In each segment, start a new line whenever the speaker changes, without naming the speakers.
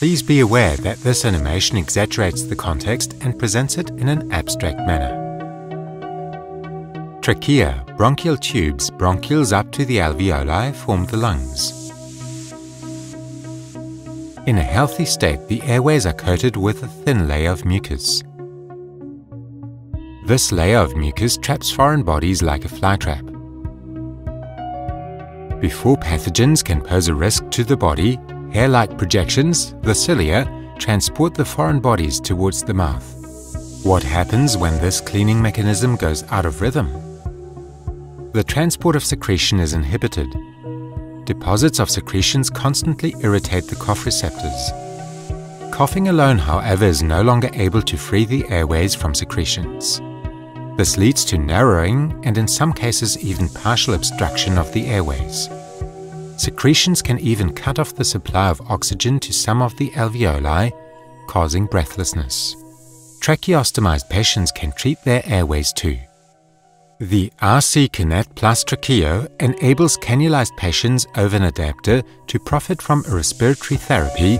Please be aware that this animation exaggerates the context and presents it in an abstract manner. Trachea, bronchial tubes, bronchioles up to the alveoli form the lungs. In a healthy state, the airways are coated with a thin layer of mucus. This layer of mucus traps foreign bodies like a flytrap. Before pathogens can pose a risk to the body, hair-like projections, the cilia, transport the foreign bodies towards the mouth. What happens when this cleaning mechanism goes out of rhythm? The transport of secretion is inhibited. Deposits of secretions constantly irritate the cough receptors. Coughing alone, however, is no longer able to free the airways from secretions. This leads to narrowing and in some cases even partial obstruction of the airways. Secretions can even cut off the supply of oxygen to some of the alveoli, causing breathlessness. Tracheostomized patients can treat their airways too. The RC Kinet Plus Tracheo enables cannulized patients over an adapter to profit from a respiratory therapy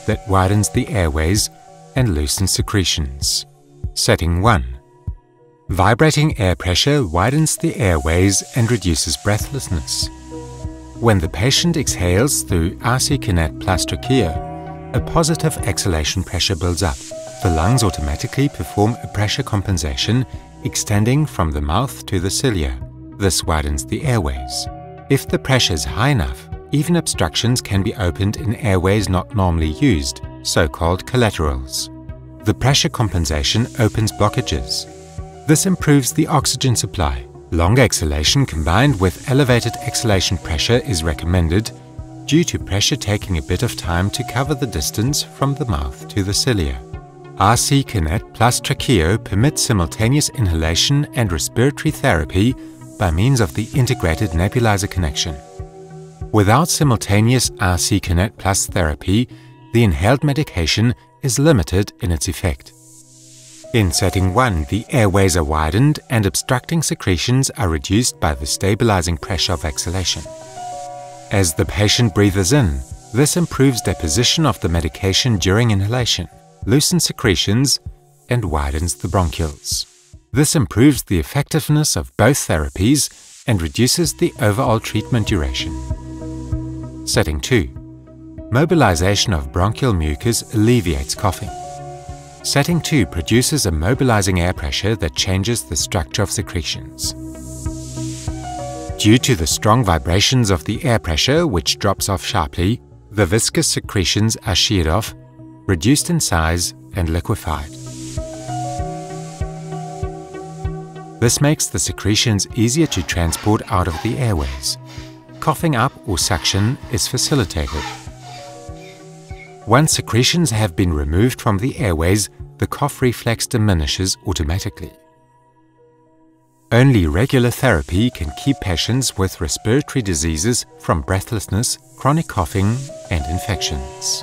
that widens the airways and loosens secretions. Setting 1. Vibrating air pressure widens the airways and reduces breathlessness. When the patient exhales through RC Kinet Plus Tracheo, a positive exhalation pressure builds up. The lungs automatically perform a pressure compensation extending from the mouth to the cilia. This widens the airways. If the pressure is high enough, even obstructions can be opened in airways not normally used, so-called collaterals. The pressure compensation opens blockages. This improves the oxygen supply. Long exhalation combined with elevated exhalation pressure is recommended due to pressure taking a bit of time to cover the distance from the mouth to the cilia. RC Kinet Plus Tracheo permits simultaneous inhalation and respiratory therapy by means of the integrated nebulizer connection. Without simultaneous RC Kinet Plus therapy, the inhaled medication is limited in its effect. In setting 1, the airways are widened and obstructing secretions are reduced by the stabilizing pressure of exhalation. As the patient breathes in, this improves deposition of the medication during inhalation, loosens secretions, and widens the bronchioles. This improves the effectiveness of both therapies and reduces the overall treatment duration. Setting 2. Mobilization of bronchial mucus alleviates coughing. Setting 2 produces a mobilizing air pressure that changes the structure of secretions. Due to the strong vibrations of the air pressure, which drops off sharply, the viscous secretions are sheared off, reduced in size, and liquefied. This makes the secretions easier to transport out of the airways. Coughing up or suction is facilitated. Once secretions have been removed from the airways, the cough reflex diminishes automatically. Only regular therapy can keep patients with respiratory diseases from breathlessness, chronic coughing, and infections.